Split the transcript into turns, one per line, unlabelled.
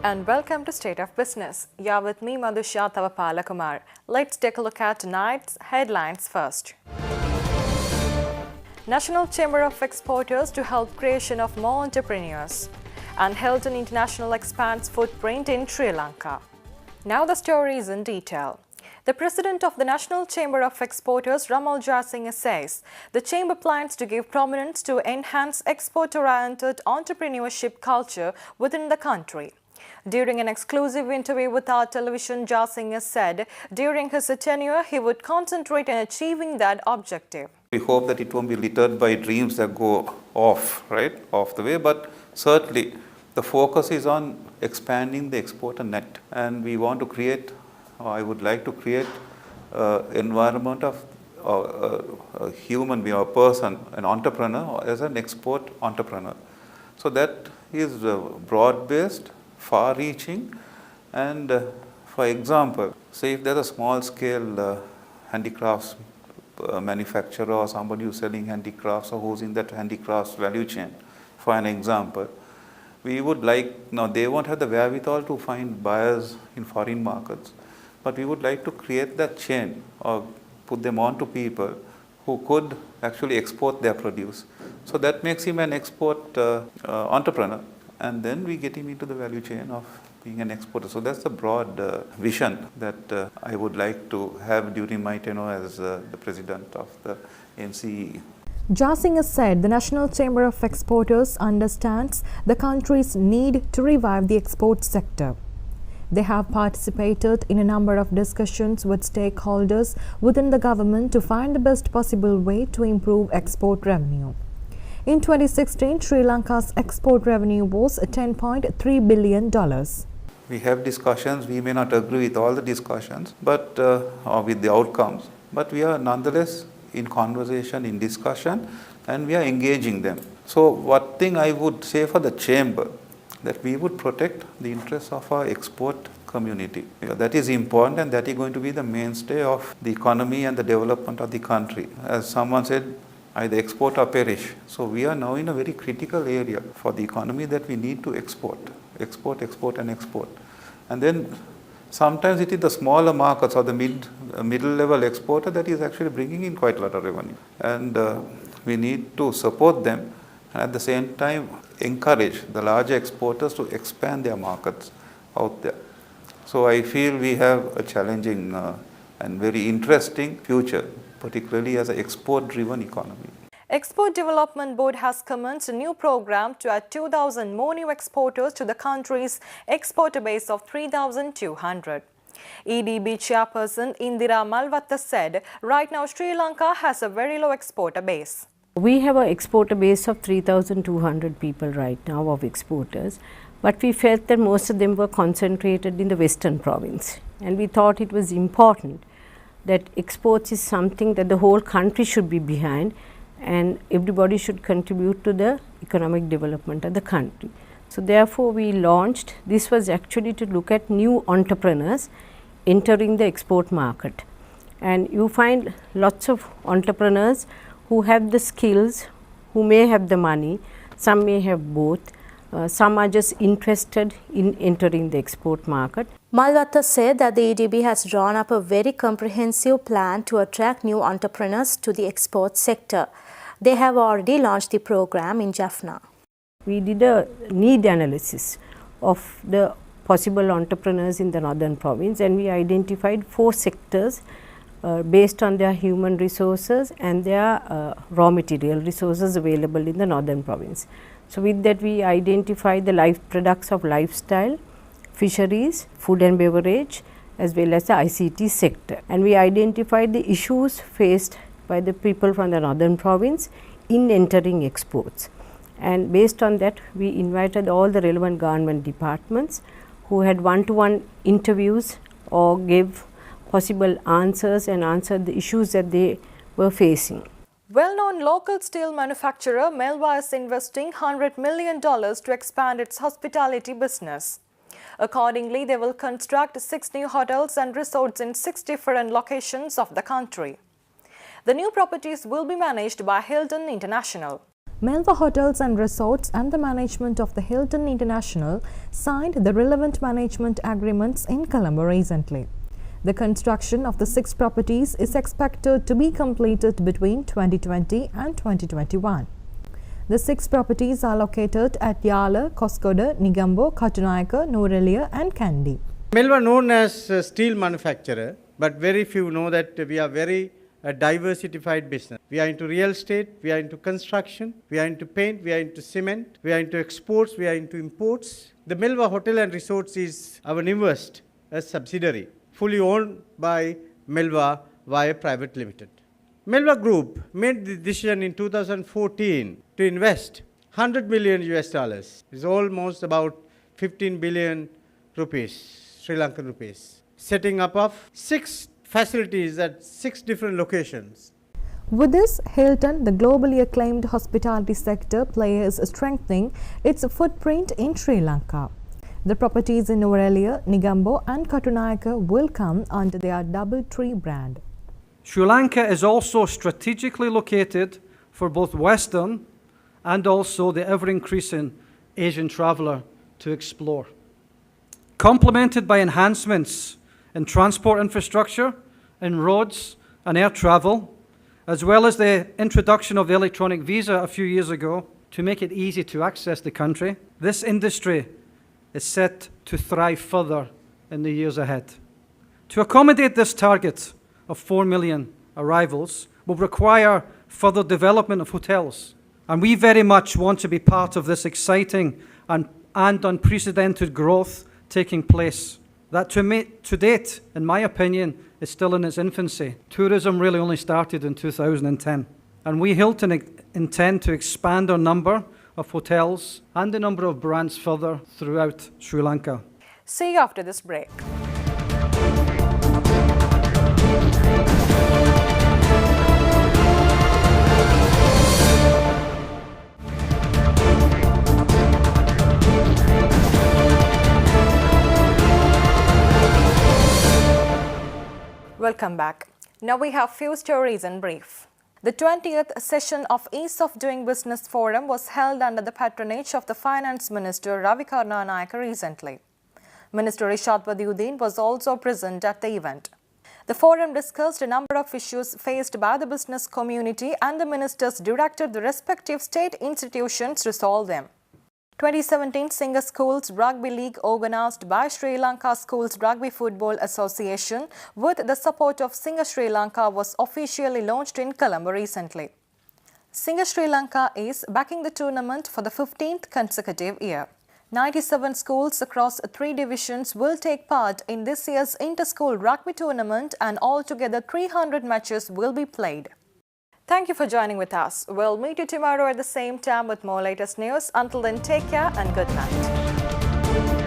and welcome to State of Business. You're with me, Madhusha Tavapalakumar. Let's take a look at tonight's headlines first. National Chamber of Exporters to help creation of more entrepreneurs. And Hilton International expands footprint in Sri Lanka. Now the stories in detail. The president of the National Chamber of Exporters, Ramal Jayasinghe, says the chamber plans to give prominence to enhance export-oriented entrepreneurship culture within the country. During an exclusive interview with our television, Jayasinghe said during his tenure he would concentrate on achieving that objective.
We hope that it won't be littered by dreams that go off the way, but certainly the focus is on expanding the exporter net, and we want to create, or I would like to create, environment of a human being, a person, an entrepreneur as an export entrepreneur. So that is broad-based, far-reaching, and for example, say if there's a small-scale handicrafts manufacturer or somebody who's selling handicrafts or who's in that handicrafts value chain, for an example, we would like, now they won't have the wherewithal to find buyers in foreign markets, but we would like to create that chain or put them on to people who could actually export their produce. So that makes him an export entrepreneur, and then we get him into the value chain of being an exporter. So that's the broad vision that I would like to have during my tenure as the president of the NCE.
Jayasinghe said the National Chamber of Exporters understands the country's need to revive the export sector. They have participated in a number of discussions with stakeholders within the government to find the best possible way to improve export revenue. In 2016, Sri Lanka's export revenue was $10.3 billion.
We have discussions. We may not agree with all the discussions, but or with the outcomes, but we are nonetheless in conversation, in discussion, and we are engaging them. So one thing I would say for the chamber, that we would protect the interests of our export community. That is important, and that is going to be the mainstay of the economy and the development of the country. As someone said, either export or perish. So we are now in a very critical area for the economy that we need to export. And then sometimes it is the smaller markets or the middle level exporter that is actually bringing in quite a lot of revenue. And we need to support them, and at the same time encourage the larger exporters to expand their markets out there. So I feel we have a challenging and very interesting future, particularly as an export-driven economy.
Export Development Board has commenced a new program to add 2,000 more new exporters to the country's exporter base of 3,200. EDB chairperson Indira Malvatta said, right now Sri Lanka has a very low exporter base.
We have an exporter base of 3,200 people right now of exporters, but we felt that most of them were concentrated in the Western province, and we thought it was important that exports is something that the whole country should be behind, and everybody should contribute to the economic development of the country. So therefore we launched, this was actually to look at new entrepreneurs entering the export market. And you find lots of entrepreneurs who have the skills, who may have the money, some may have both, some are just interested in entering the export market.
Malvatta said that the EDB has drawn up a very comprehensive plan to attract new entrepreneurs to the export sector. They have already launched the program in Jaffna.
We did a need analysis of the possible entrepreneurs in the northern province, and we identified 4 sectors based on their human resources and their raw material resources available in the northern province. So with that we identified the products of lifestyle, fisheries, food and beverage, as well as the ICT sector. And we identified the issues faced by the people from the northern province in entering exports. And based on that, we invited all the relevant government departments who had one-to-one interviews or gave possible answers and answered the issues that they were facing.
Well-known local steel manufacturer Melva is investing $100 million to expand its hospitality business. Accordingly, they will construct 6 new hotels and resorts in 6 different locations of the country. The new properties will be managed by Hilton International. Melva Hotels and Resorts and the management of the Hilton International signed the relevant management agreements in Colombo recently. The construction of the 6 properties is expected to be completed between 2020 and 2021. The 6 properties are located at Yala, Koskoda, Negombo, Katunayake, Nuwara and Kandy.
Melva known as a steel manufacturer, but very few know that we are very diversified business. We are into real estate, we are into construction, we are into paint, we are into cement, we are into exports, we are into imports. The Melva Hotel and Resorts is our newest subsidiary, fully owned by Melva via private limited. Melva Group made the decision in 2014 to invest $100 million. It's almost about 15 billion rupees, Sri Lankan rupees. Setting up of 6 facilities at 6 different locations.
With this, Hilton, the globally acclaimed hospitality sector player, is strengthening its footprint in Sri Lanka. The properties in Nuwara, Negombo and Katunayake will come under their DoubleTree brand.
Sri Lanka is also strategically located for both Western and also the ever-increasing Asian traveller to explore. Complemented by enhancements in transport infrastructure, in roads and air travel, as well as the introduction of the electronic visa a few years ago to make it easy to access the country, this industry is set to thrive further in the years ahead. To accommodate this target of 4 million arrivals will require further development of hotels, and we very much want to be part of this exciting and unprecedented growth taking place. That to date, in my opinion, is still in its infancy. Tourism really only started in 2010. And we, Hilton, intend to expand our number of hotels and the number of brands further throughout Sri Lanka.
See you after this break. Welcome back. Now we have few stories in brief. The 20th session of Ease of Doing Business Forum was held under the patronage of the Finance Minister Ravi Karunanayake recently. Minister Rishad Wadiuddin was also present at the event. The forum discussed a number of issues faced by the business community, and the ministers directed the respective state institutions to solve them. 2017 Singer Schools Rugby League, organized by Sri Lanka Schools Rugby Football Association with the support of Singer Sri Lanka, was officially launched in Colombo recently. Singer Sri Lanka is backing the tournament for the 15th consecutive year. 97 schools across 3 divisions will take part in this year's inter-school rugby tournament, and altogether 300 matches will be played. Thank you for joining with us. We'll meet you tomorrow at the same time with more latest news. Until then, take care and good night.